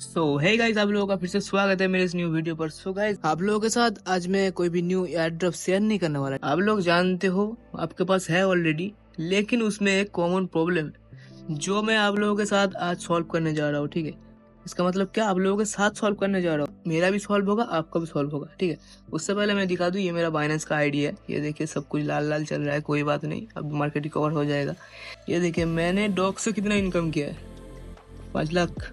सो hey guys, आप लोगों का फिर से स्वागत है मेरे इस न्यू वीडियो पर। सो गाइस, आप लोगों के साथ आज मैं कोई भी न्यू एयर ड्रॉप शेयर नहीं करने वाला। आप लोग जानते हो, आपके पास है ऑलरेडी, लेकिन उसमें एक कॉमन प्रॉब्लम है जो मैं आप लोगों के साथ आज सॉल्व करने जा रहा हूँ। ठीक है, इसका मतलब क्या, आप लोगों के साथ सॉल्व करने जा रहा हूँ। मेरा भी सॉल्व होगा, आपका भी सॉल्व होगा। ठीक है, उससे पहले मैं दिखा दूं, ये मेरा बाइनेंस का आईडी है। ये देखिए, सब कुछ लाल लाल चल रहा है, कोई बात नहीं, अब मार्केट रिकवर हो जाएगा। ये देखिए, मैंने डॉग से कितना इनकम किया है, 5 लाख।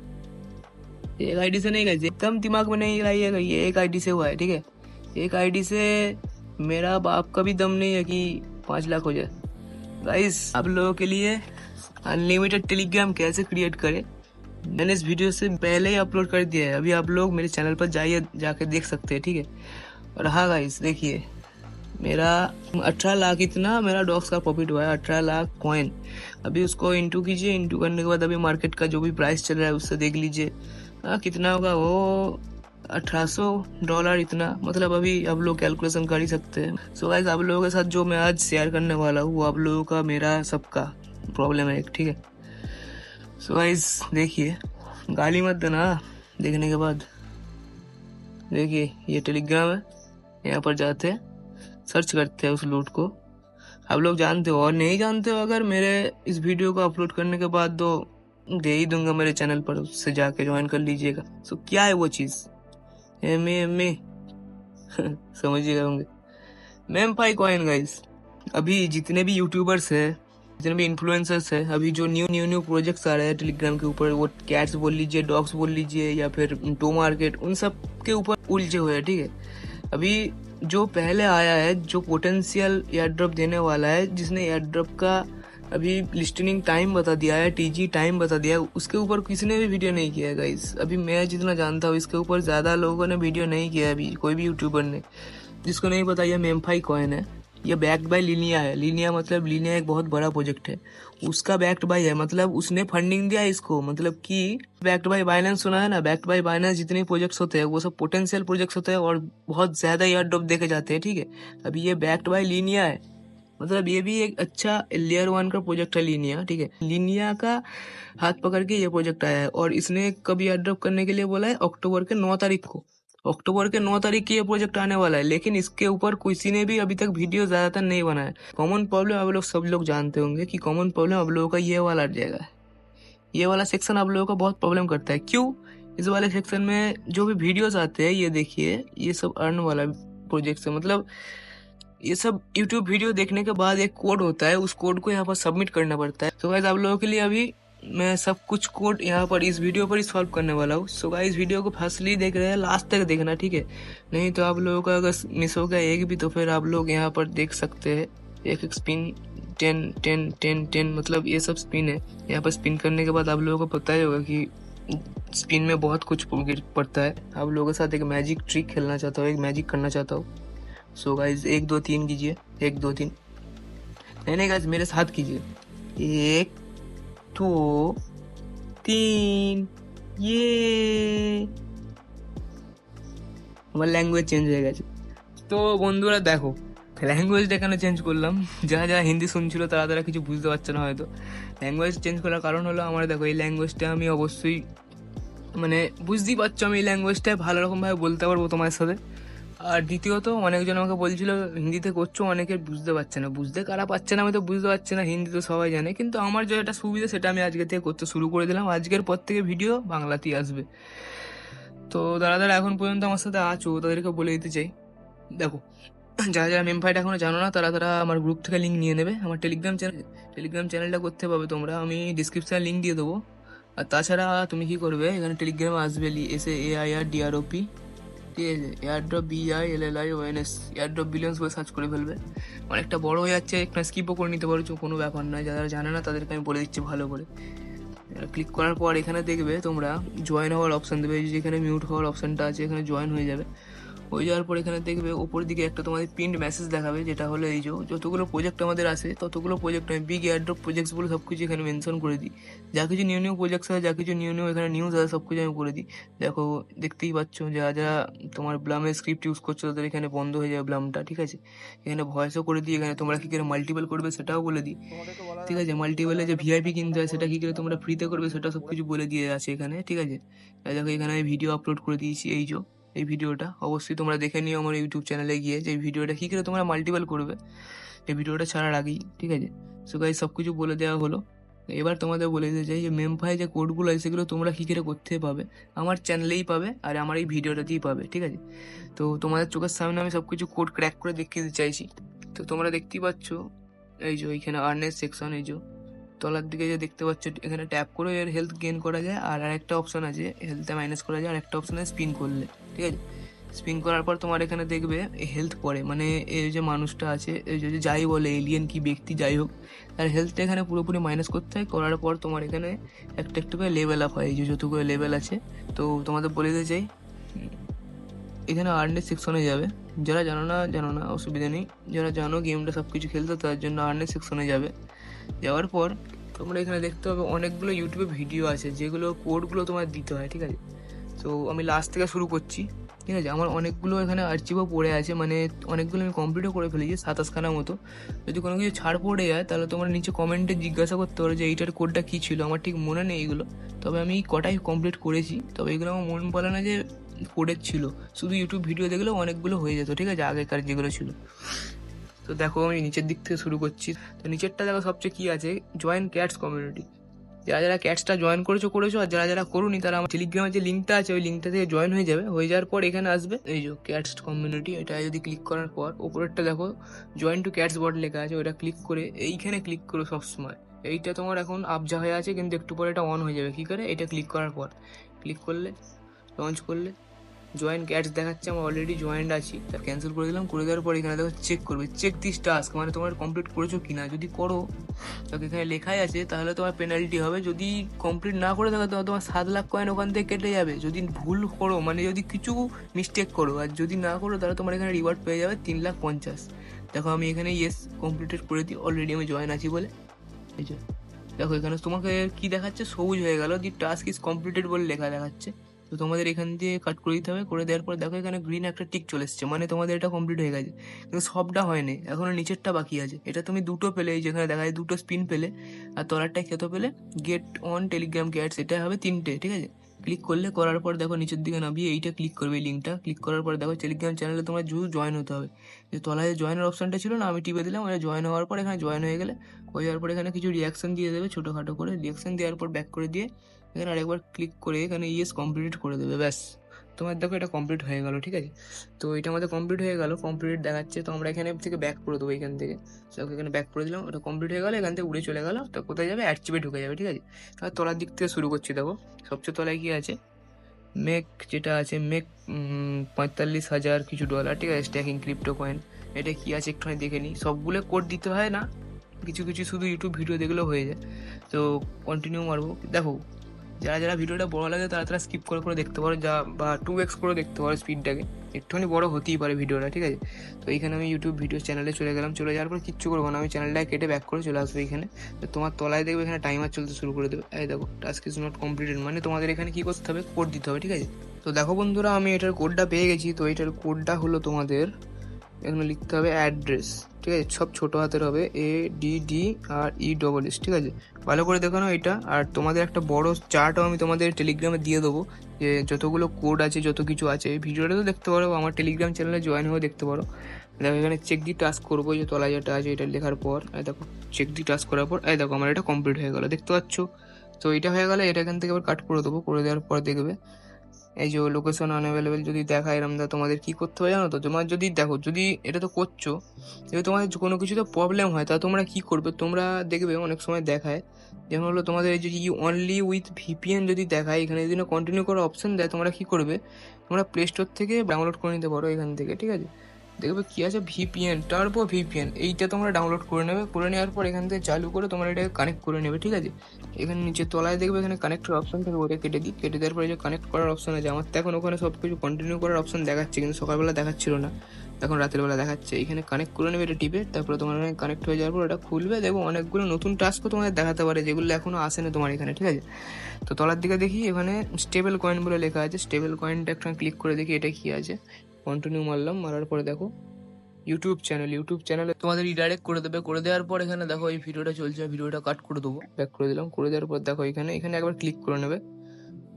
एक आईडी से नहीं, गाइस एकदम दिमाग में नहीं लाइएगा, ये एक आईडी से हुआ है। ठीक है, एक आईडी से मेरा बाप का भी दम नहीं है कि 5 लाख हो जाए। गाइस, आप लोगों के लिए अनलिमिटेड टेलीग्राम कैसे क्रिएट करें, मैंने इस वीडियो से पहले ही अपलोड कर दिया है। अभी आप लोग मेरे चैनल पर जाइए, जाके देख सकते हैं। ठीक है, और हाँ गाइस, देखिए मेरा 18 लाख इतना मेरा डॉग्स का प्रॉफिट हुआ है, 18 लाख कॉइन। अभी उसको इंटू कीजिए, इंटू करने के बाद अभी मार्केट का जो भी प्राइस चल रहा है उससे देख लीजिए कितना होगा। वो $1800 इतना, मतलब अभी आप लोग कैलकुलेशन कर ही सकते हैं। सो गाइस, आप लोगों के साथ जो मैं आज शेयर करने वाला हूँ वो आप लोगों का मेरा सबका प्रॉब्लम है एक। ठीक है, सो गाइस देखिए, गाली मत देना देखने के बाद। देखिए, ये टेलीग्राम है, यहाँ पर जाते हैं, सर्च करते हैं उस लूट को। आप लोग जानते हो, और नहीं जानते हो अगर, मेरे इस वीडियो को अपलोड करने के बाद तो दे ही दूंगा मेरे चैनल पर, उससे जाके ज्वाइन कर लीजिएगा। सो क्या है वो चीज, एम ए समझिएगा होंगे, मेमपाई कॉइन। गाइस, अभी जितने भी यूट्यूबर्स है, जितने भी इन्फ्लुएंसर्स है, अभी जो न्यू प्रोजेक्ट्स आ रहे हैं टेलीग्राम के ऊपर, वो कैट्स बोल लीजिए, डॉग्स बोल लीजिए, या फिर टो मार्केट, उन सब के ऊपर उलझे हुए हैं। ठीक है, अभी जो पहले आया है, जो पोटेंशियल एयर ड्रॉप देने वाला है, जिसने एयर ड्रॉप का अभी लिस्टनिंग टाइम बता दिया है, टीजी टाइम बता दिया है, उसके ऊपर किसी ने भी वीडियो नहीं किया है। गाइस, अभी मैं जितना जानता हूँ इसके ऊपर ज्यादा लोगों ने वीडियो नहीं किया है अभी, कोई भी यूट्यूबर ने। जिसको नहीं पता, ये मेमफाई कॉइन है, ये बैक्ड बाय लिनिया है। लिनिया मतलब, लिनिया एक बहुत बड़ा प्रोजेक्ट है, उसका बैक्ड बाय है, मतलब उसने फंडिंग दिया इसको। मतलब कि बैक्ड बाय बाइनेंस सुना है ना, बैक्ड बाय बाइनेंस जितने प्रोजेक्ट्स होते हैं वो सब पोटेंशियल प्रोजेक्ट्स होते हैं और बहुत ज्यादा एयर ड्रॉप देके जाते हैं। ठीक है, अभी ये बैक्ड बाय लिनिया है, मतलब ये भी एक अच्छा लेयर 1 का प्रोजेक्ट है लिनिया। ठीक है, लिनिया का हाथ पकड़ के ये प्रोजेक्ट आया है, और इसने कब एयर ड्रॉप करने के लिए बोला है, अक्टूबर के 9 तारीख को। अक्टूबर के 9 तारीख की ये प्रोजेक्ट आने वाला है, लेकिन इसके ऊपर किसी ने भी अभी तक वीडियो ज्यादातर नहीं बनाया। कॉमन प्रॉब्लम आप लोग सब लोग जानते होंगे कि कॉमन प्रॉब्लम आप लोगों का ये वाला जाएगा, ये वाला सेक्शन आप लोगों का बहुत प्रॉब्लम करता है। क्यों? इस वाले सेक्शन में जो भी वीडियोस आते हैं, ये देखिए, ये सब अर्न वाला प्रोजेक्ट है। मतलब ये सब यूट्यूब वीडियो देखने के बाद एक कोड होता है, उस कोड को यहाँ पर सबमिट करना पड़ता है। तो गाइस, आप लोगों के लिए अभी मैं सब कुछ कोड यहाँ पर इस वीडियो पर ही सॉल्व करने वाला हूँ। सो गाइस, वीडियो को फर्स्टली देख रहे हैं, लास्ट तक देखना। ठीक है, नहीं तो आप लोगों का अगर मिस हो गया एक भी, तो फिर आप लोग यहाँ पर देख सकते हैं एक एक स्पिन, 10 मतलब ये सब स्पिन है। यहाँ पर स्पिन करने के बाद आप लोगों को पता ही होगा कि स्पिन में बहुत कुछ पड़ता है। आप लोगों के साथ एक मैजिक ट्रिक खेलना चाहता हूँ, एक मैजिक करना चाहता हूँ। सो गाइज, 1 2 3 कीजिए, 1 2 3, नहीं गाइज मेरे साथ कीजिए, 1 2 3। ये আমার ল্যাঙ্গুয়েজ চেঞ্জ হয়ে গেছে। তো বন্ধুরা দেখো, ল্যাঙ্গুয়েজটা এখানে চেঞ্জ করলাম। যারা যারা হিন্দি শুনছিল তারা তারা কিছু বুঝতে পারছে না হয়তো। ল্যাঙ্গুয়েজ চেঞ্জ করার কারণ হলো, আমার দেখো এই ল্যাঙ্গুয়েজটা আমি অবশ্যই, মানে বুঝতেই পারছো, আমি এই ল্যাঙ্গুয়েজটা ভালো রকমভাবে বলতে পারবো তোমার সাথে। আর দ্বিতীয়ত, অনেকজন আমাকে বলছিল হিন্দিতে করছো, অনেকে বুঝতে পারছে না। বুঝতে কারা পাচ্ছে না, আমি তো বুঝতে পারছি না, হিন্দি তো সবাই জানে, কিন্তু আমার যেটা সুবিধা সেটা আমি আজকে থেকে করতে শুরু করে দিলাম। আজকের পর থেকে ভিডিও বাংলাতেই আসবে। তো যারা এখন পর্যন্ত আমার সাথে আছো তাদেরকে বলে দিতে চাই, দেখো, যারা যারা মেমফাইট এখনো জানো না, তারা আমার গ্রুপ থেকে লিঙ্ক নিয়ে নেবে। আমার টেলিগ্রাম চ্যানেলটা করতে পাবে তোমরা, আমি ডিসক্রিপশনে লিঙ্ক দিয়ে দেবো। আর তাছাড়া তুমি কি করবে, এখানে টেলিগ্রামে আসবে SAAIRDROP, ঠিক আছে, এয়ারড্রপ BILLIONS, এয়ারড্রপ বিলিয়ন্স বলে সার্চ করে ফেলবে। অনেকটা বড় হয়ে যাচ্ছে, একটা স্কিপও করে নিতে পারছো, কোনো ব্যাপার নয়। যারা জানে না তাদেরকে আমি বলে দিচ্ছি ভালো করে। ক্লিক করার পর এখানে দেখবে তোমরা জয়েন হওয়ার অপশান দেবে, যেখানে মিউট হওয়ার অপশানটা আছে, এখানে জয়েন হয়ে যাবে। হয়ে যাওয়ার পর এখানে দেখবে ওপরের দিকে একটা তোমাদের প্রিন্ট মেসেজ দেখাবে, যেটা হলো এই যে যতগুলো প্রজেক্ট আমাদের আছে ততগুলো প্রজেক্ট আমি বিগ এয়ারড্রপ প্রজেক্টস বলে সব কিছু এখানে মেনশন করে দিই। যা কিছু নিউ নিউ প্রজেক্টস আছে, যা কিছু নিউ নিউ এখানে নিউজ আছে, সব কিছু আমি করে দিই। দেখো দেখতেই পাচ্ছ, যারা যারা তোমার ব্লামের স্ক্রিপ্ট ইউজ করছো তাদের এখানে বন্ধ হয়ে যাবে ব্লামটা, ঠিক আছে। এখানে ভয়েসও করে দিই, এখানে তোমরা কী করে মাল্টিপল করবে সেটাও বলে দিই, ঠিক আছে। মাল্টিপলে যে ভিআইপি কিনতে হয় সেটা কী করে তোমরা ফ্রিতে করবে সেটা সব কিছু বলে দিয়ে আছে এখানে, ঠিক আছে। দেখো এখানে আমি ভিডিও আপলোড করে দিয়েছি, এই ভিডিওটা অবশ্যই তোমরা দেখে নিও আমার ইউটিউব চ্যানেলে গিয়ে, যে এই ভিডিওটা কী করে তোমরা মাল্টিপল করবে এই ভিডিওটা ছাড়ার আগেই, ঠিক আছে। সো গাইস সব কিছু বলে দেওয়া হলো। এবার তোমাদের বলে দিতে চাই যে মেমফাই যে কোডগুলো আছে সেগুলো তোমরা কী করে করতে পাবে আমার চ্যানেলেই পাবে আর আমার এই ভিডিওটাতেই পাবে, ঠিক আছে। তো তোমাদের চোখের সামনে আমি সব কিছু কোড ক্র্যাক করে দেখিয়ে দিতে চাইছি। তো তোমরা দেখতেই পাচ্ছ এই যে এইখানে আর্নেস সেকশন, এই যে তলার দিকে যে দেখতে পাচ্ছ এখানে ট্যাপ করে এর হেলথ গেইন করা যায়, আর আরেকটা অপশন আছে হেলথে মাইনাস করা যায়, আর একটা অপশন আছে স্পিন করলে, ঠিক আছে। স্পিন করার পর তোমার এখানে দেখবে হেলথ পড়ে, মানে এই যে মানুষটা আছে এই যে যাই বলে এলিয়েন কি ব্যক্তি যাই হোক, তার হেলথটা এখানে পুরোপুরি মাইনাস করতে হয়। করার পর তোমার এখানে একটা একটু করে লেভেল আপ হয়, এই যে যতগুলো লেভেল আছে। তো তোমাদের বলে দিতে চাই এখানে আর্নেস সেকশনে যাবে, যারা জানো না অসুবিধা নেই, যারা জানো গেমটা সব কিছু খেলতে তার জন্য আর্নেস সেকশনে যাবে। যাওয়ার পর তোমরা এখানে দেখতে পাবে অনেকগুলো ইউটিউবে ভিডিও আছে যেগুলো কোডগুলো তোমার দিতে হয়, ঠিক আছে। তো আমি লাস্ট থেকে শুরু করছি, ঠিক আছে। আমার অনেকগুলো এখানে আর্চিভও পড়ে আছে, মানে অনেকগুলো আমি কমপ্লিটও করে ফেলেছি 27খানা মতো। যদি কোনো কিছু ছাড় পড়ে যায় তাহলে তোমরা নিচে কমেন্টে জিজ্ঞাসা করতে পারো যে এইটার কোডটা কী ছিল, আমার ঠিক মনে নেই এগুলো। তবে আমি কটাই কমপ্লিট করেছি, তবে এগুলো আমার মন বলে না যে কোডের ছিল, শুধু ইউটিউব ভিডিও দেখলেও অনেকগুলো হয়ে যেত, ঠিক আছে, আগেকার যেগুলো ছিল। তো দেখো আমি নিচের দিক থেকে শুরু করছি। তো নিচেরটা দেখো সবচেয়ে কী আছে, জয়েন ক্যাটস কমিউনিটি। যারা যারা ক্যাটসটা জয়েন করেছো, আর যারা যারা করোনি তারা আমার টেলিগ্রামের যে লিঙ্কটা আছে ওই লিঙ্কটা থেকে জয়েন হয়ে যাবে। হয়ে যাওয়ার পর এখানে আসবে এই যে ক্যাটস কমিউনিটি, এটা যদি ক্লিক করার পর ওপরেরটা দেখো জয়েন টু ক্যাটস বট লেখা আছে, ওটা ক্লিক করে এইখানে ক্লিক করো সবসময়। এইটা তোমার এখন আবজা হয়ে আছে কিন্তু একটু পরে এটা অন হয়ে যাবে। কী করে, এটা ক্লিক করার পর ক্লিক করলে লঞ্চ করলে জয়েন ক্যাটস দেখাচ্ছে, আমার অলরেডি জয়েন্ট আছি, তা ক্যান্সেল করে দিলাম। করে দেওয়ার পর এখানে দেখো চেক করবে, চেক দিস টাস্ক, মানে তোমার কমপ্লিট করেছো কিনা। যদি করো তাকে এখানে লেখাই আছে তাহলে তোমার পেনাল্টি হবে, যদি কমপ্লিট না করে থাকো তাহলে তোমার 7 লাখ কয়েন ওখান থেকে কেটে যাবে। যদি ভুল করো মানে যদি কিছু মিস্টেক করো, আর যদি না করো তাহলে তোমার এখানে রিওয়ার্ড পেয়ে যাবে 3,50,000। দেখো আমি এখানে ইয়েস কমপ্লিটেড করে দিই, অলরেডি আমি জয়েন আছি বলে। এই যে দেখো এখানে তোমাকে কি দেখাচ্ছে, সবুজ হয়ে গেল, দি টাস্ক ইজ কমপ্লিটেড বলে লেখা দেখাচ্ছে। তো তোমাদের এখান দিয়ে কাট করে দিতে হবে। করে দেওয়ার পর দেখো এখানে গ্রিন একটা টিক চলে এসছে, মানে তোমাদের এটা কমপ্লিট হয়ে গেছে। কিন্তু সবটা হয়নি, এখনো নিচেরটা বাকি আছে। এটা তুমি দুটো পেলে, যেখানে দেখা যায় দুটো স্পিন পেলে, আর তলারটায় খেতে পেলে গেট অন টেলিগ্রাম ক্যাটস, এটা হবে 3টে, ঠিক আছে। ক্লিক করলে করার পর দেখো নিচের দিকে নামিয়ে এইটা ক্লিক করবে, এই লিঙ্কটা ক্লিক করার পর দেখো টেলিগ্রাম চ্যানেলে তোমার শুধু জয়েন হতে হবে। যে তলায় জয়েনের অপশনটা ছিল না, আমি টিপে দিলাম, ওটা জয়েন হওয়ার পর এখানে জয়েন হয়ে গেলে হয়ে যাওয়ার পর এখানে কিছু রিয়াকশন দিয়ে দেবে ছোটোখাটো করে। রিয়াকশন দেওয়ার পর ব্যাক করে দিয়ে এখানে আরেকবার ক্লিক করে এখানে ইয়েস কমপ্লিট করে দেবে, ব্যাস তোমার দেখো এটা কমপ্লিট হয়ে গেল, ঠিক আছে। তো এটা আমাদের কমপ্লিট হয়ে গেল, কমপ্লিট দেখাচ্ছে। তো আমরা এখানে থেকে ব্যাক করে দেবো, এখান থেকে সব এখানে ব্যাক করে দিলাম, ওটা কমপ্লিট হয়ে গেলো, এখান থেকে উড়ে চলে গেলো। তো কোথায় যাবে, অ্যাচিভে ঢুকে যাবে, ঠিক আছে। তাহলে তলার দিক থেকে শুরু করছি, দেখো সবচেয়ে তলায় কি আছে, মেক, যেটা আছে মেক 45,000 কিছু ডলার, ঠিক আছে, স্ট্যাকিং ক্রিপ্টো কয়েন। এটা কি আছে একটুখানি দেখে নিই, সবগুলো কোড দিতে হয় না, কিছু কিছু শুধু ইউটিউব ভিডিও দেখলেও হয়ে যায়। তো কন্টিনিউ মারবো। দেখো যারা যারা ভিডিওটা বড় লাগে তারা তারা স্কিপ করে করে দেখতে পারো, বা 2x করে দেখতে পারো স্পিডটাকে, একটুখানি বড় হতেই পারে ভিডিওটা, ঠিক আছে। তো এইখানে আমি ইউটিউব ভিডিও চ্যানেলে চলে গেলাম, চলে যাওয়ার পর কিচ্ছু করবো না, আমি চ্যানেলটাকে কেটে ব্যাক করে চলে আসবো এখানে। তো তোমার তলায় দেখবে এখানে টাইমার চলতে শুরু করে দেবে, এই দেখো টাস্ক ইজ নট কমপ্লিটেড, মানে তোমাদের এখানে কী করতে হবে, কোড দিতে হবে, ঠিক আছে। তো দেখো বন্ধুরা আমি এটার কোডটা পেয়ে গেছি। তো এটার কোডটা হলো তোমাদের এখানে লিখতে হবে অ্যাড্রেস, ঠিক আছে, সব ছোটো হাতের হবে, ADDRESS, ঠিক আছে। ভালো করে দেখো না এটা। আর তোমাদের একটা বড় চার্টও আমি তোমাদের টেলিগ্রামে দিয়ে দেবো, যে যতগুলো কোড আছে যত কিছু আছে, ভিডিওটা তো দেখতে পারো, আমার টেলিগ্রাম চ্যানেলে জয়েন হয়ে দেখতে পারো। দেখো এখানে চেক দি টাস্ক করবো, যে তলায় যেটা আছে এটা লেখার পর দেখো চেক দি টাস্ক করার পর দেখো আমার এটা কমপ্লিট হয়ে গেলো, দেখতে পাচ্ছ। তো এটা হয়ে গেলে এটা এখান থেকে আবার কাট করে দেবো। করে দেওয়ার পর দেখবে এই যে লোকেশন আনঅ্যাভেলেবেল যদি দেখায় এরকম, তোমাদের কী করতে হবে জানো তো, তোমার যদি দেখো যদি এটা তো করছো, যদি তোমাদের কোনো কিছুতে প্রবলেম হয় তা তোমরা কী করবে, তোমরা দেখবে অনেক সময় দেখায়, যেমন হলো তোমাদের এই যে অনলি উইথ ভিপিএন যদি দেখায়, এখানে যদি কন্টিনিউ করার অপশন দেয়, তোমরা কী করবে, তোমরা প্লে স্টোর থেকে ডাউনলোড করে নিতে পারো এখান থেকে, ঠিক আছে। দেখবে কি আছে ভিপিএন, টার্বো ভিপিএন, এইটা তোমরা ডাউনলোড করে নেবে। করে নেওয়ার পর এখান থেকে চালু করে তোমরা এটাকে কানেক্ট করে নেবে, ঠিক আছে। এখানে নিচে তলায় দেখবে এখানে কানেক্টের অপশন থাকবে, ওটা কেটে দিই। কেটে দেওয়ার পরে যে কানেক্ট করার অপশন আছে, আমার তো এখন ওখানে সব কিছু কন্টিনিউ করার অপশন দেখাচ্ছে, কিন্তু সকালবেলা দেখাচ্ছিল না, এখন রাতের বেলা দেখাচ্ছে। এখানে কানেক্ট করে নেবে এটা টিপে, তারপরে তোমার কানেক্ট হয়ে যাওয়ার পর এটা খুলবে, দেখো অনেকগুলো নতুন টাস্কও তোমাদের দেখাতে পারে যেগুলো এখনো আসেনি তোমার এখানে, ঠিক আছে। তো তলার দিকে দেখি এখানে স্টেবল কয়েন বলে লেখা আছে, স্টেবল কয়েনটা একটা ক্লিক করে দেখি এটা কি আছে। কন্টিনিউ মারলাম, মারার পরে দেখো ইউটিউব চ্যানেলে তোমাদের রিডাইরেক্ট করে দেবে। করে দেওয়ার পর এখানে দেখো এই ভিডিওটা চলছে, ভিডিওটা কাট করে দেবো, ব্যাক করে দিলাম। করে দেওয়ার পর দেখো এখানে একবার ক্লিক করে নেবে,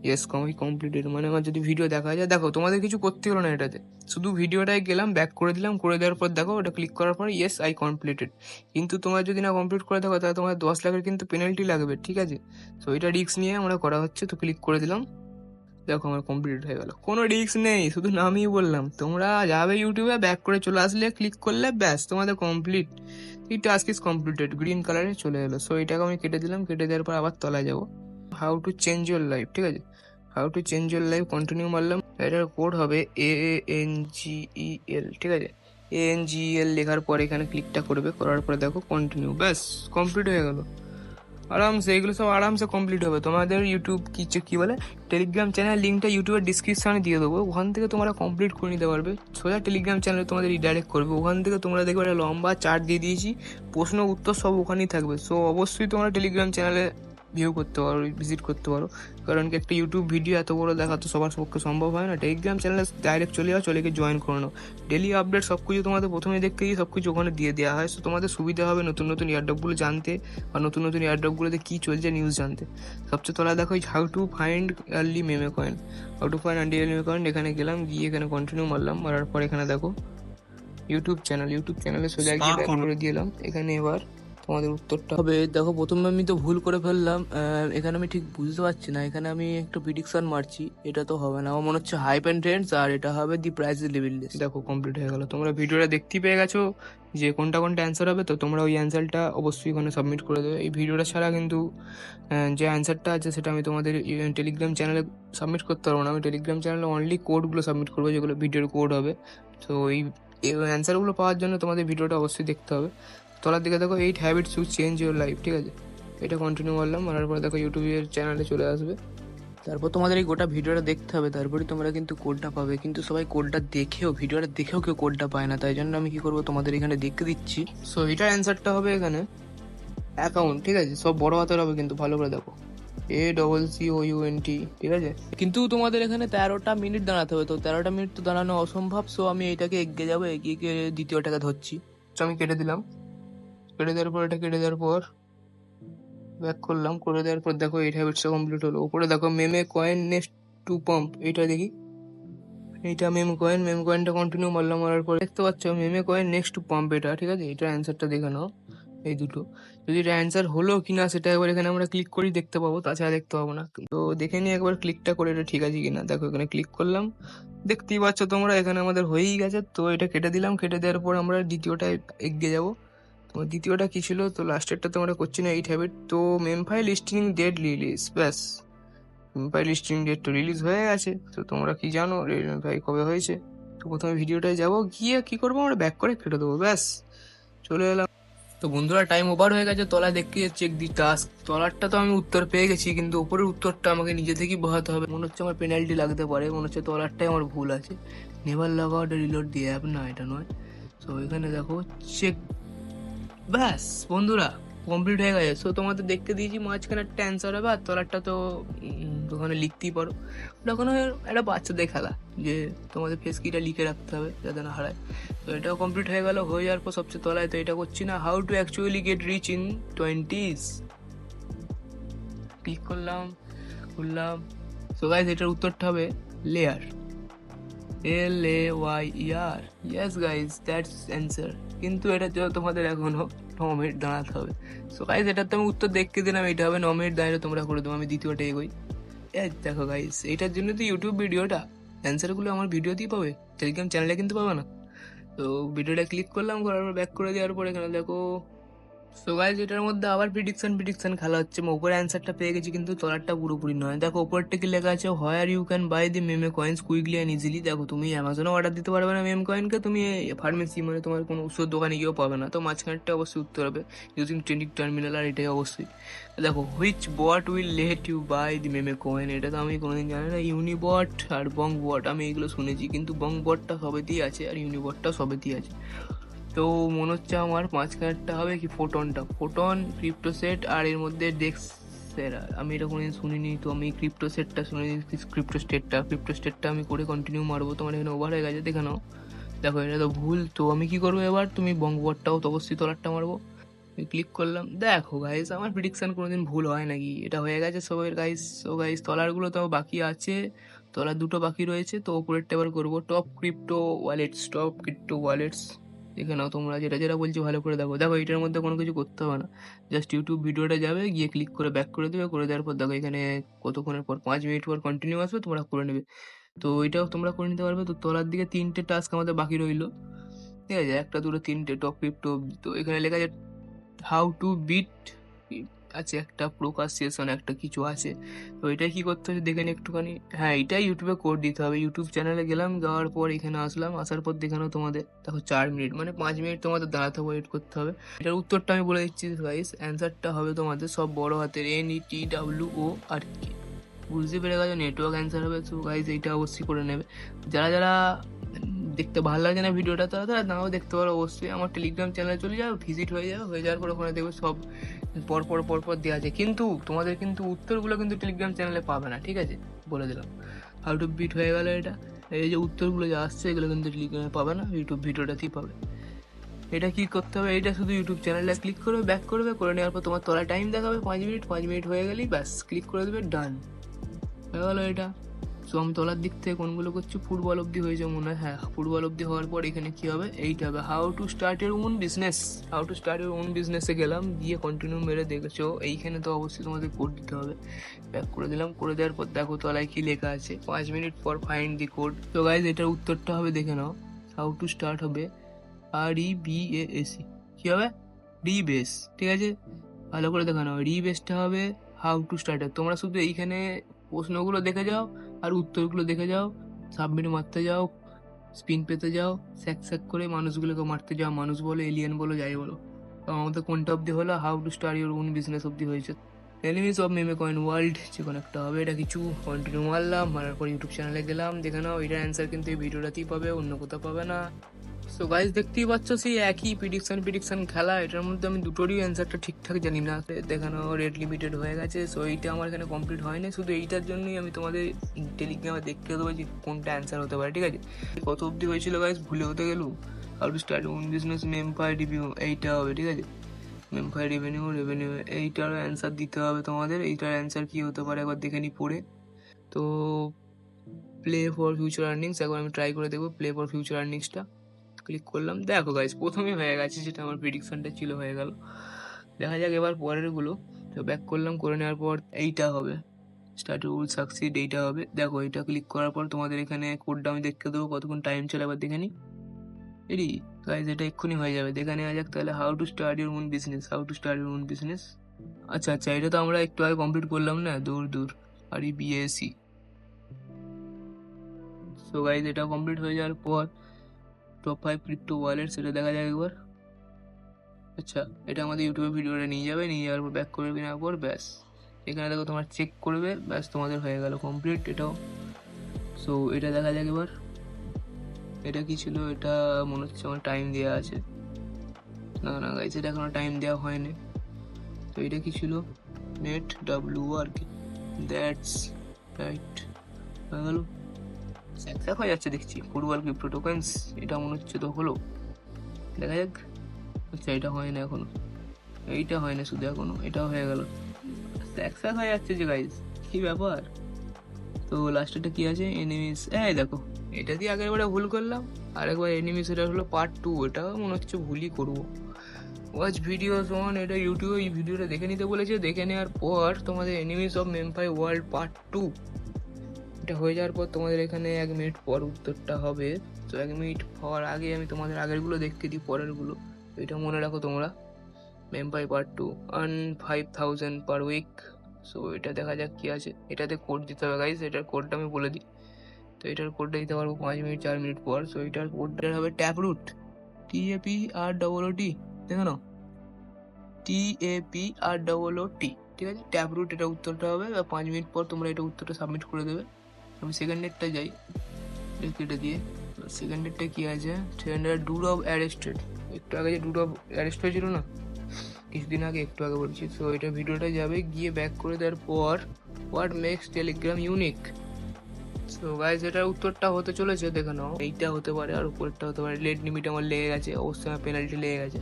ইয়েস কমপ্লিটেড, মানে আমার যদি ভিডিও দেখা যায়, দেখো তোমাদের কিছু করতে হলো না এটাতে, শুধু ভিডিওটাই গেলাম, ব্যাক করে দিলাম। করে দেওয়ার পর দেখো ওটা ক্লিক করার পর ইয়েস আই কমপ্লিটেড। কিন্তু তোমার যদি না কমপ্লিট করে থাকো তাহলে তোমার 10 লাখের কিন্তু পেনাল্টি লাগবে, ঠিক আছে। তো এটা রিস্ক নিয়ে আমরা করা হচ্ছে, তো ক্লিক করে দিলাম। দেখো আমার কমপ্লিট হয়ে গেল, কোনো রিস্ক নেই, শুধু নামই বললাম। তোমরা যাবে ইউটিউবে, ব্যাক করে চলে আসলে, ক্লিক করলে ব্যাস তোমাদের কমপ্লিট, এই টাস্ক ইজ কমপ্লিটেড, গ্রিন কালারে চলে এলো। সো এটাকে আমি কেটে দিলাম। কেটে দেওয়ার পর আবার তলায় যাবো, how to change your life, ঠিক আছে। How to change your life, continue মারলাম। এটার কোড হবে ANGEL, ঠিক আছে। ANGEL লেখার পর এখানে ক্লিকটা করবে, করার পরে দেখো কন্টিনিউ, ব্যাস কমপ্লিট হয়ে গেল আরামসে। এগুলো সব আরামসে কমপ্লিট হবে। তোমাদের ইউটিউব কি বলে, টেলিগ্রাম চ্যানেল লিঙ্কটা ইউটিউবের ডিসক্রিপশনে দিয়ে দেবো, ওখান থেকে তোমরা কমপ্লিট করে নিতে পারবে। সোজা টেলিগ্রাম চ্যানেলে তোমাদের রিডাইরেক্ট করবে, ওখান থেকে তোমরা দেখবে একটা লম্বা চার্ট দিয়ে দিয়েছি, প্রশ্ন উত্তর সব ওখানেই থাকবে। সো অবশ্যই তোমরা টেলিগ্রাম চ্যানেলে ভিউ করতে পারো, ভিজিট করতে পারো, কারণ কি একটা ইউটিউব ভিডিও এত বড় দেখা তো সবার পক্ষে সম্ভব হয় না। টেলিগ্রাম চ্যানেলে ডাইরেক্ট চলে যাও, চলে গিয়ে জয়েন করে নাও। ডেলি আপডেট সব কিছু তোমাদের প্রথমে দেখতে গিয়ে সব কিছু ওখানে দিয়ে দেওয়া হয়। সো তোমাদের সুবিধা হবে নতুন নতুন এয়ারড্রপগুলো জানতে, আর নতুন নতুন এয়ারড্রপগুলোতে কী চলছে নিউজ জানতে। সবচেয়ে তলায় দেখো হাউ টু ফাইন্ড আর্লি মেমে কয়েন, এখানে গেলাম, গিয়ে এখানে কন্টিনিউ মারলাম। মারার পর এখানে দেখো ইউটিউব চ্যানেলে সোজা গিয়ে ব্যাক করে দিলাম। এখানে এবার তোমাদের উত্তরটা হবে, দেখো প্রথমে আমি তো ভুল করে ফেললাম, এখানে আমি ঠিক বুঝতে পারছি না, এখানে আমি একটু প্রিডিকশন মারছি, এটা তো হবে না, আমার মনে হচ্ছে হাইপ অ্যান্ড ট্রেন্ডস, আর এটা হবে দি প্রাইস লেভেল লিস্ট। দেখো কমপ্লিট হয়ে গেল, তোমরা ভিডিওটা দেখতেই পেয়ে গেছো যে কোনটা অ্যান্সার হবে। তো তোমরা ওই অ্যান্সারটা অবশ্যই ওখানে সাবমিট করে দেবে। এই ভিডিওটা ছাড়া কিন্তু যে অ্যান্সারটা আছে সেটা আমি তোমাদের টেলিগ্রাম চ্যানেলে সাবমিট করতে পারবো না। আমি টেলিগ্রাম চ্যানেলে অনলি কোডগুলো সাবমিট করবো, যেগুলো ভিডিওর কোড হবে। তো এই অ্যান্সারগুলো পাওয়ার জন্য তোমাদের ভিডিওটা অবশ্যই দেখতে হবে। তলার দিকে দেখো 8 habits to change your life, ঠিক আছে। এটা কন্টিনিউ করলাম, মারার পরে দেখো ইউটিউবের চ্যানেলে চলে আসবে। তারপর তোমাদের এই গোটা ভিডিওটা দেখতে হবে, তারপরে তোমরা কিন্তু কোডটা পাবে। কিন্তু সবাই কোডটা দেখেও, ভিডিওটা দেখেও কেউ কোডটা পায় না, তাই জন্য আমি কি করবো তোমাদের এখানে দেখে দিচ্ছি। সো এটার অ্যান্সারটা হবে এখানে অ্যাকাউন্ট, ঠিক আছে। সব বড় হাতের হবে কিন্তু, ভালো করে দেখো, ACCOUNT, ঠিক আছে। কিন্তু তোমাদের এখানে 13টা মিনিট দাঁড়াতে হবে, তো 13টা মিনিট তো দাঁড়ানো অসম্ভব। সো আমি এটাকে এগিয়ে যাবো, এগিয়ে গিয়ে দ্বিতীয়টাকে ধরছি। তো আমি কেটে দিলাম। কেটে দেওয়ার পর ব্যাক করলাম। করে দেওয়ার পর দেখো 8 হ্যাবিটসটা কমপ্লিট হলো। উপরে দেখো মেমে কয়েন নেক্সট টু পাম্প, এইটা দেখি, এইটা মেম কয়েনটা কন্টিনিউ মারলাম। মারার পর দেখতে পাচ্ছ মেমে কয়েন নেক্সট টু পাম্প, এটা ঠিক আছে। এটা অ্যান্সারটা দেখে নাও, এই দুটো। যদি এটা অ্যান্সার হলো কিনা সেটা একবার এখানে আমরা ক্লিক করেই দেখতে পাবো, তাছাড়া দেখতে পাবো না। তো দেখে নিই একবার ক্লিকটা করে এটা ঠিক আছে কিনা। দেখো এখানে ক্লিক করলাম, দেখতেই পাচ্ছ তোমরা এখানে আমাদের হয়েই গেছে। তো এটা কেটে দিলাম। কেটে দেওয়ার পর আমরা দ্বিতীয়টায় এগিয়ে যাবো। তোমার দ্বিতীয়টা কি ছিল, তো লাস্টেরটা তোমরা করছি না, 8 হ্যাবিট। তো মেম ফাইল লিস্টিং ডেট রিলিজ, ব্যাস মেম ফাইল লিস্টিং ডেট তো রিলিজ হয়ে গেছে। তো তোমরা কি জানো মেম ফাইল কবে হয়েছে? তো প্রথমে ভিডিওটায় যাবো, গিয়ে কি করবো আমরা ব্যাক করে কেটে দেবো, ব্যাস চলে এলাম। তো বন্ধুরা টাইম ওভার হয়ে গেছে, তলায় দেখতে চেক দি টাস্ক। তলারটা তো আমি উত্তর পেয়ে গেছি, কিন্তু উপরের উত্তরটা আমাকে নিজে থেকেই বসাতে হবে। মনে হচ্ছে আমার পেনাল্টি লাগতে পারে, মনে হচ্ছে তলারটাই আমার ভুল আছে। নেভার লগ আউট রিলোড দি অ্যাপ, না এটা নয়। তো এখানে দেখো চেক, ব্যাস বন্ধুরা কমপ্লিট হয়ে গেছে। সো তোমাদের দেখতে দিয়েছি মাঝখানে একটা অ্যান্সার হবে, আর তলারটা তো ওখানে লিখতেই পারো। ওটা কোনো একটা বাচ্চাদের খেলা, যে তোমাদের ফেস কিটা লিখে রাখতে হবে যাতে না হারায়। তো এটাও কমপ্লিট হয়ে গেল। হয়ে যাওয়ার পর সবচেয়ে তলায়, তো এটা করছি না, how to actually get rich in 20s, click করলাম, খুললাম। সো গাইস এটার উত্তরটা হবে layer, LAYER, yes guys that's answer. কিন্তু এটার জন্য তোমাদের এখনো 9 মিনিট দাঁড়াতে হবে। সো গাইজ এটার তো আমি উত্তর দেখতে দিলাম, এটা হবে 9 মিনিট দাঁড়িয়ে তোমরা করে দেবো। আমি দ্বিতীয়টা এগোই। দেখো গাইজ এটার জন্য তো ইউটিউব ভিডিওটা, অ্যান্সারগুলো আমার ভিডিওতেই পাবে, টেলিগ্রাম চ্যানেলে কিন্তু পাবে না। তো ভিডিওটা ক্লিক করলাম, করার পর ব্যাক করে দেওয়ার পর এখানে দেখো সো গাইস এটার মধ্যে আবার প্রিডিকশন খেলা হচ্ছে। আমি উপরে অ্যান্সারটা পেয়ে গেছি কিন্তু তলারটা পুরোপুরি নয়। দেখো উপরটা কি লেখা আছে, where you can buy the meme coins quickly and easily. দেখো তুমি অ্যামাজনে অর্ডার দিতে পারবে না মেম কয়েনকে, তুমি ফার্মেসি মানে তোমার কোনো ওষুধ দোকানে গিয়েও পাবে না। তো মাঝখানটা অবশ্যই উত্তর হবে ইউজিং ট্রেন্ডিং টার্মিনাল, আর এটাই অবশ্যই। দেখো which bot will let you buy the meme coin, এটা তো আমি কোনোদিন জানি না। ইউনিবট আর বং বট আমি এগুলো শুনেছি, কিন্তু বং বটটা সবেতেই আছে আর ইউনিবটটা সবেতেই আছে। তো মনে হচ্ছে আমার মাঝখানেরটা হবে কি ফোটনটা, ফোটন ক্রিপ্টো সেট আর এর মধ্যে ডেক্স সেরা। আমি এটা কোনোদিন শুনিনি, তো আমি ক্রিপ্টো সেটটা শুনে নিচ্ছি। ক্রিপ্টো স্টেটটা আমি করে কন্টিনিউ মারবো। তোমার এখানে ওভার হয়ে গেছে দেখে নাও। দেখো এটা তো ভুল, তো আমি কি করবো এবার, তুমি বঙ্গবটটাও তো অবশ্যই তলারটা মারবো। ক্লিক করলাম। দেখো গাইস আমার প্রিডিকশন কোনোদিন ভুল হয় নাকি, এটা হয়ে গেছে সবের গাইস। সো গাইস তলারগুলো তো বাকি আছে, তলার দুটো বাকি রয়েছে। তো ওপরেরটা এবার করবো টপ ক্রিপ্টো ওয়ালেটস। দেখে নাও তোমরা, যেটা যেটা বলছি ভালো করে দেখো। দেখো এটার মধ্যে কোনো কিছু করতে হবে না, জাস্ট ইউটিউব ভিডিওটা যাবে, গিয়ে ক্লিক করে ব্যাক করে দেবে। করে দেওয়ার পর দেখো এখানে কতক্ষণের পর 5 মিনিট পর কন্টিনিউ আসবে, তোমরা করে নেবে। তো এটাও তোমরা করে নিতে পারবে। তো তলার দিকে 3টে টাস্ক আমাদের বাকি রইলো, ঠিক আছে, 1 2 3টে টপ ক্রিপ্টো। তো এখানে লেখা আছে হাউ টু বিট আছে, একটা প্রোকাসিয়েশন একটা কিছু আছে। তো এটা কি করতে হবে দেখে নিই একটুখানি। হ্যাঁ এটাই ইউটিউবে কোড দিতে হবে। ইউটিউব চ্যানেলে গেলাম, যাওয়ার পর এখানে আসলাম, আসার পর দেখানো তোমাদের। দেখো 4 মিনিট মানে 5 মিনিট তোমাদের দাঁড়াতে ওয়েট করতে হবে। এটার উত্তরটা আমি বলে দিচ্ছি গাইস। অ্যান্সারটা হবে তোমাদের সব বড় হাতের NETWO আর কি। বুঝতে পেরে গেছো, নেটওয়ার্ক অ্যান্সার হবে। তো গাইস এইটা অবশ্যই করে নেবে। যারা যারা দেখতে ভালো লাগছে না ভিডিওটা, তারা তারা নাও দেখতে পারো অবশ্যই। আমার টেলিগ্রাম চ্যানেলে চলে যাও, ভিজিট হয়ে যাবে, হয়ে যাওয়ার পর ওখানে দেখবে সব পর দেওয়া আছে। কিন্তু তোমাদের কিন্তু উত্তরগুলো কিন্তু টেলিগ্রাম চ্যানেলে পাবে না, ঠিক আছে, বলে দিলাম। হাউ টু বিট হয়ে গেল এটা। এই যে উত্তরগুলো যা আসছে এগুলো কিন্তু টেলিগ্রামে পাবে না, ইউটিউব ভিডিওটাতেই পাবে। এটা কি করতে হবে, এটা শুধু ইউটিউব চ্যানেলে ক্লিক করবে, ব্যাক করবে, করে নেওয়ার পর তোমার তলায় টাইম দেখাবে 5 মিনিট। 5 মিনিট হয়ে গেলেই ব্যাস ক্লিক করে দেবে, ডান হয়ে গেলো এটা। সো আমি তলার দিক থেকে কোনগুলো করছি, ফুটবল অবধি হয়েছে মনে হয়। হ্যাঁ ফুটবল অবধি হওয়ার পর এখানে কি হবে, এইটা হবে how to start your own business. How to start your own বিজনেসে গেলাম, গিয়ে কন্টিনিউ মেরে দেখেছো এইখানে তো অবশ্যই তোমাদের কোড দিতে হবে। ব্যাক করে দিলাম, করে দেওয়ার পর দেখো তলায় কি লেখা আছে, 5 মিনিট পর ফাইন্ড দি কোড। তো গাইজ এটার উত্তরটা হবে দেখে নাও। হাউ টু স্টার্ট হবে REBASE, কি হবে রিবেস, ঠিক আছে, ভালো করে দেখে নাও। রিবেসটা হবে হাউ টু স্টার্ট। তোমরা শুধু এইখানে প্রশ্নগুলো দেখে যাও আর উত্তরগুলো দেখে যাও, সাবমিট মারতে যাও, স্পিন পেতে যাও, স্যাক করে মানুষগুলোকে মারতে যাও। মানুষ বলো, এলিয়েন বলো, যাই বলো। তো আমাদের কোনটা অবধি হলো, how to start your own business অবধি হয়েছে। এনিমিস অফ মেমে কয়েন ওয়ার্ল্ড যে কোনো একটা হবে। এটা কিছু কন্টিনিউ মারলাম, মারার পর ইউটিউব চ্যানেলে গেলাম, দেখে নাও এটার অ্যান্সার কিন্তু এই ভিডিওটাতেই পাবে, অন্য কোথাও পাবে না। সো গাইজ দেখতেই পাচ্ছ সেই একই প্রিডিকশন খেলা। এটার মধ্যে আমি দুটোরই অ্যান্সারটা ঠিকঠাক জানি না। দেখানো রেট লিমিটেড হয়ে গেছে। সো এইটা আমার এখানে কমপ্লিট হয়নি, শুধু এইটার জন্যই আমি তোমাদের টেলিগ্রামে দেখতে দেবো যে কোনটা অ্যান্সার হতে পারে, ঠিক আছে। কত অবধি হয়েছিল গাইজ, ভুলে হতে গেল। How to start own business মেমফায়ার রিভিউ, এইটা হবে, ঠিক আছে। মেমফায়ার রেভিনিউ এইটার অ্যান্সার দিতে হবে তোমাদের। এইটার অ্যান্সার কি হতে পারে একবার দেখে নি পড়ে। তো প্লে ফর ফিউচার আর্নিংস, একবার আমি ট্রাই করে দেখবো প্লে ফর ফিউচার আর্নিংসটা। ক্লিক করলাম, দেখো গাইস প্রথমে হয়ে গেছে, যেটা আমার প্রিডিকশনটা ছিল হয়ে গেল। দেখা যাক এবার পরের গুলো। তো ব্যাক করলাম, করে নেওয়ার পর এইটা হবে স্টার্ট উইল সাকসিড, এইটা হবে। দেখো এটা ক্লিক করার পর তোমাদের এখানে কোডটা আমি দেখতে দেবো, কতক্ষণ টাইম চলে এবার দেখে নিই। এডি গাইস এটা এক্ষুনি হয়ে যাবে, দেখে নেওয়া যাক তাহলে। How to start your own business. আচ্ছা এটা তো আমরা একটু আগে কমপ্লিট করলাম না, দূর REBASE। সো গাইস এটা কমপ্লিট হয়ে যাওয়ার পর টপ 5 ক্রিপ্টো ওয়ালেট, সেটা দেখা যাক একবার। আচ্ছা এটা আমাদের ইউটিউবে ভিডিওটা নিয়ে যাওয়ার পর ব্যাক করে নেওয়ার পর ব্যাস এখানে দেখো তোমার চেক করবে, ব্যাস তোমাদের হয়ে গেল কমপ্লিট এটাও। সো এটা দেখা যাক এবার। এটা কি ছিল, এটা মনে হচ্ছে আমার টাইম দেওয়া আছে। না গাইস এটা এখনো টাইম দেওয়া হয়নি। তো এটা কি ছিল, NETWO আর কি, দ্যাটস রাইট, হয়ে গেল। স্যাক হয়ে যাচ্ছে দেখছি। ফুটবল ক্রিপ্টো টোকেন্স, এটা মনে হচ্ছে তো হলো, দেখা যাক। আচ্ছা এটা হয় না এখনো, এইটা হয় না শুধু এখনো, এটাও হয়ে গেল। স্যাক হয়ে যাচ্ছে যে গাইজ, কি ব্যাপার। তো লাস্টেটা কি আছে, এনিমিস, এই দেখো এটা দিয়ে আগের বারে ভুল করলাম, আরেকবার এনিমিস, এটা হলো পার্ট 2। এটাও মনে হচ্ছে ভুলই করবো। ওয়াচ ভিডিওস অন, এটা ইউটিউবে এই ভিডিওটা দেখে নিতে বলেছে। দেখে নেওয়ার পর তোমাদের এনিমিস অফ মেমফাই ওয়ার্ল্ড পার্ট 2 এটা হয়ে যাওয়ার পর তোমাদের এখানে 1 মিনিট পর উত্তরটা হবে। তো 1 মিনিট হওয়ার আগে আমি তোমাদের আগেরগুলো দেখতে দিই, পরেরগুলো। এটা মনে রাখো তোমরা, মেম্পাই part 2 earn 5000 per week. So এটা দেখা যাক কি আছে। এটাতে কোড দিতে হবে গাইস, এটার কোডটা আমি বলে দিই। তো এটার কোডটা দিতে পারবো 5 মিনিট 4 মিনিট পর। সো এটার কোডটা হবে ট্যাপ রুট, TAPROOT, দেখো না, TAPROOT, ঠিক আছে, ট্যাপ রুট এটা উত্তরটা হবে। 5 মিনিট পর তোমরা এটা উত্তরটা সাবমিট করে দেবে। আমি সেকেন্ডেরটা যাই, কেটে দিয়ে সেকেন্ডেরটা কি আছে, সেকেন্ডের ডুড অফ অ্যারেস্টেড। একটু আগে যে ডুড অফ অ্যারেস্ট হয়েছিল না কিছুদিন আগে, একটু আগে বলছি। সো এটা ভিডিওটা যাবে, গিয়ে ব্যাক করে দেওয়ার পর what makes Telegram unique. So guys এটার উত্তরটা হতে চলেছে, দেখে নাও। এইটা হতে পারে আর উপরেরটা হতে পারে। লেট লিমিট আমার লেগে গেছে, অবশ্যই আমার পেনাল্টি লেগে গেছে।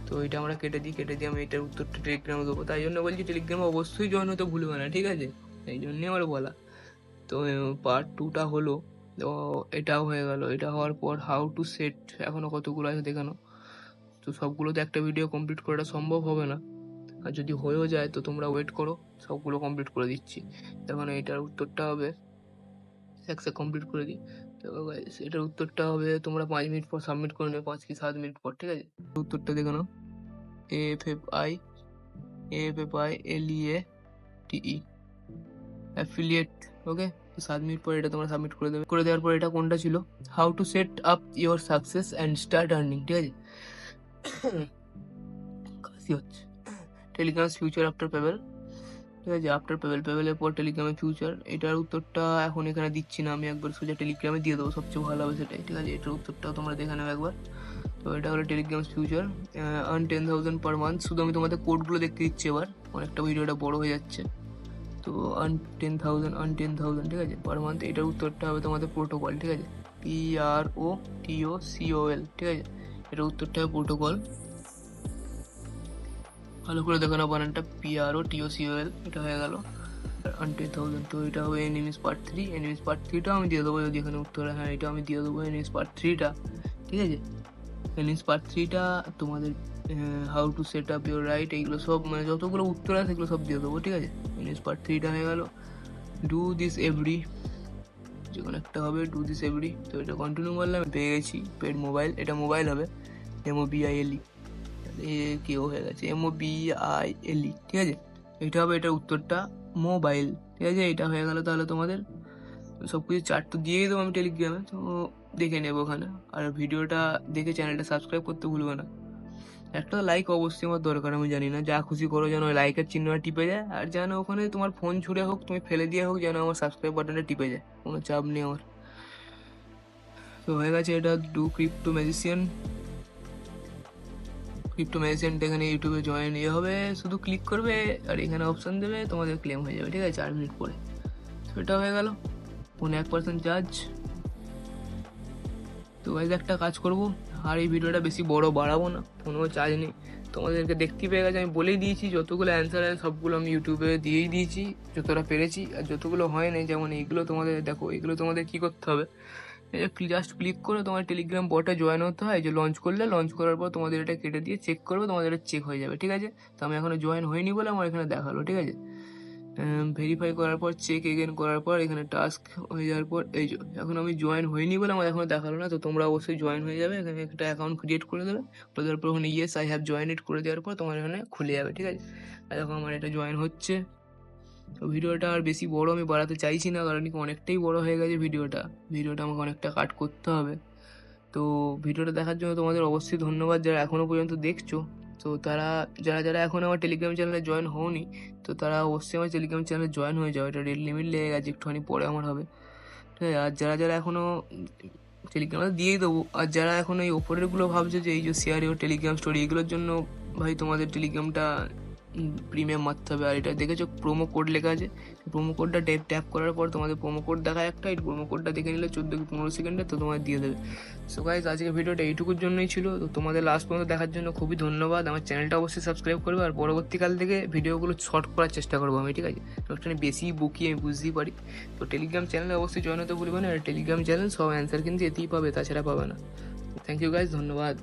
তো এটা আমরা কেটে দিয়ে আমি এটার উত্তরটা টেলিগ্রামে দেবো। তাই জন্য বলছি টেলিগ্রামে অবশ্যই জয়েন হতে ভুলবে না, ঠিক আছে, এই জন্যই আমার বলা। তো পার্ট 2টা হলো, তো এটাও হয়ে গেল। এটা হওয়ার পর হাউ টু সেট এখনো কতগুলো আছে দেখানো। তো সবগুলোতে একটা ভিডিও কমপ্লিট করাটা সম্ভব হবে না, আর যদি হয়েও যায় তো তোমরা ওয়েট করো, সবগুলো কমপ্লিট করে দিচ্ছি। এখন এটার উত্তরটা হবে, একসাথে কমপ্লিট করে দিই। তো guys, এটার উত্তরটা হবে তোমরা 5 মিনিট পর সাবমিট করে নেবে, 5 কি 7 মিনিট পর, ঠিক আছে। উত্তরটা দেখে নাও, AFFILEATE অ্যাফিলিয়েট, ওকে। তো 7 মিনিট পর এটা তোমরা সাবমিট করে দেবে। করে দেওয়ার পর এটা কোনটা ছিল, how to set up your success and start earning, ঠিক আছে। কাশি হচ্ছে। টেলিগ্রাম ফিউচার আফটার পেবেল, ঠিক আছে, আফটার পেবেলের পর টেলিগ্রামের ফিউচার। এটার উত্তরটা এখন এখানে দিচ্ছি না, আমি একবার সোজা টেলিগ্রামে দিয়ে দেবো, সবচেয়ে ভালো হবে সেটাই, ঠিক আছে। এটার উত্তরটাও তোমরা দেখে নেবে একবার। তো এটা হলো Telegram future, earn 10,000 per month. শুধু আমি তোমাদের কোডগুলো দেখতে দিচ্ছি এবার, অনেকটা ভিডিওটা বড় হয়ে যাচ্ছে। তো আর্ন 10,000, ঠিক আছে, পার মান্থ। এটার উত্তরটা হবে তোমাদের প্রোটোকল, ঠিক আছে, PROTOCOL, ঠিক আছে। এটার উত্তরটা হবে প্রোটোকল। ভালো করে দেখো না বানানটা, PROTOCOL, এটা হয়ে গেল 10,000। তো এটা হবে এনিমিস পার্ট 3। এনিমিস পার্ট 3টা আমি দিয়ে দেবো, যদি এখানে উত্তর, হ্যাঁ এটা আমি দিয়ে দেবো এনিমিস পার্ট 3টা, ঠিক আছে। এনিমিস পার্ট 3টা তোমাদের how to set up your right, এইগুলো সব মানে যতগুলো উত্তর আছে সেগুলো সব দিয়ে দেবো, ঠিক আছে। এনিমিস পার্ট 3টা হয়ে গেল। ডু দিস এভরি, যে কোনো একটা হবে, ডু দিস এভরি। তো এটা কন্টিনিউ করলাম, পেয়ে গেছি পেড মোবাইল। এটা মোবাইল হবে, MOBILE, কেউ হয়ে গেছে MOBILE, ঠিক আছে। এটা হবে এটার উত্তরটা মোবাইল, ঠিক আছে। এটা হয়ে গেল। তাহলে তোমাদের সব কিছু চার্ট তো দিয়েই দেবো আমি টেলিগ্রামে, তো দেখে নেবো ওখানে। আর ভিডিওটা দেখে চ্যানেলটা সাবস্ক্রাইব করতে ভুলবে না। একটা লাইক অবশ্যই আমার দরকার, আমি জানি না, যা খুশি করো যেন ওই লাইকের চিহ্নটা টিপে যায়, আর যেন ওখানে তোমার ফোন ছুঁড়ে হোক, তুমি ফেলে দিয়ে হোক, যেন আমার সাবস্ক্রাইব বাটনটা টিপে যায়, কোনো চাপ নেই আমার। তো হয়ে গেছে এটা। ডু ক্রিপ্টো ম্যাজিশিয়ানটা এখানে ইউটিউবে জয়েন হবে, শুধু ক্লিক করবে আর এখানে অপশন দেবে, তোমাদের ক্লেম হয়ে যাবে, ঠিক আছে, 4 মিনিট পরে। সেটা হয়ে গেল। 1% চার্জ। তো গাইজ একটা কাজ করব, আর এই ভিডিওটা বেশি বড় বাড়াবো না, কোনো চার্জ নেই, তোমাদেরকে দেখতেই পেয়ে গেছে। আমি বলেই দিয়েছি যতগুলো অ্যান্সার আছে সবগুলো আমি ইউটিউবে দিয়েই দিয়েছি, যতটা পেরেছি। আর যতগুলো হয় নাই, যেমন এইগুলো তোমাদের দেখো, এগুলো তোমাদের কী করতে হবে, জাস্ট ক্লিক করে তোমার টেলিগ্রাম বটে জয়েন হতে হয়। যে লঞ্চ করার পর তোমাদের এটা কেটে দিয়ে চেক করবে, তোমাদের এটা চেক হয়ে যাবে, ঠিক আছে। তো আমি এখনো জয়েন হয়নি বলে আমার এখানে দেখালো, ঠিক আছে। ভেরিফাই করার পর, চেক এগেন করার পর, এখানে টাস্ক হয়ে যাওয়ার পর, এই যে এখন আমি জয়েন হয়নি বলে আমার এখনো দেখালো না। তো তোমরা অবশ্যই জয়েন হয়ে যাবে, এখানে একটা অ্যাকাউন্ট ক্রিয়েট করে দেবে, করে দেওয়ার পর ওখানে ইয়েস আই হ্যাভ জয়েন ইট করে দেওয়ার পর তোমার এখানে খুলে যাবে, ঠিক আছে। আর দেখো আমার এটা জয়েন হচ্ছে। তো ভিডিওটা আর বেশি বড় আমি বাড়াতে চাইছি না, কারণ কি অনেকটাই বড় হয়ে গেছে ভিডিওটা আমাকে অনেকটা কাট করতে হবে। তো ভিডিওটা দেখার জন্য তোমাদের অবশ্যই ধন্যবাদ, যারা এখনও পর্যন্ত দেখছো। তো যারা এখন আমার টেলিগ্রাম চ্যানেলে জয়েন হওনি, তো তারা অবশ্যই আমার টেলিগ্রাম চ্যানেলে জয়েন হয়ে যাও। এটা ডেট লিমিট লেগে গেছে, একটুখানি পরে আমার হবে, ঠিক আছে। আর যারা এখনও টেলিগ্রামে দিয়েই দেবো, আর যারা এখন এই ওপরেরগুলো ভাবছো যে এই যে শেয়ার ইউর টেলিগ্রাম স্টোরি, এগুলোর জন্য ভাই তোমাদের টেলিগ্রামটা প্রিমিয়াম মারতে হবে। আর এটা দেখেছো প্রোমো কোড লেখা আছে, প্রোমো কোডটা ট্যাপ করার পর তোমাদের প্রোমো কোড দেখায় একটা, এই প্রোমো কোডটা দেখে নিলে 14 কি 15 সেকেন্ডে তো তোমার দিয়ে দেবে। সো গাইজ আজকের ভিডিওটা এইটুকুর জন্যই ছিল। তো তোমাদের লাস্ট পর্যন্ত দেখার জন্য খুবই ধন্যবাদ। আমার চ্যানেলটা অবশ্যই সাবস্ক্রাইব করবে, আর পরবর্তীকাল থেকে ভিডিওগুলো শর্ট করার চেষ্টা করবো আমি, ঠিক আছে। একটুখানি বেশি বকি আমি বুঝতেই পারি। তো টেলিগ্রাম চ্যানেলে অবশ্যই জয়েন হতে ভুলবে না, আর টেলিগ্রাম চ্যানেল সব অ্যান্সার কিন্তু এতেই পাবে, তাছাড়া পাবে না। থ্যাংক ইউ গাইজ, ধন্যবাদ।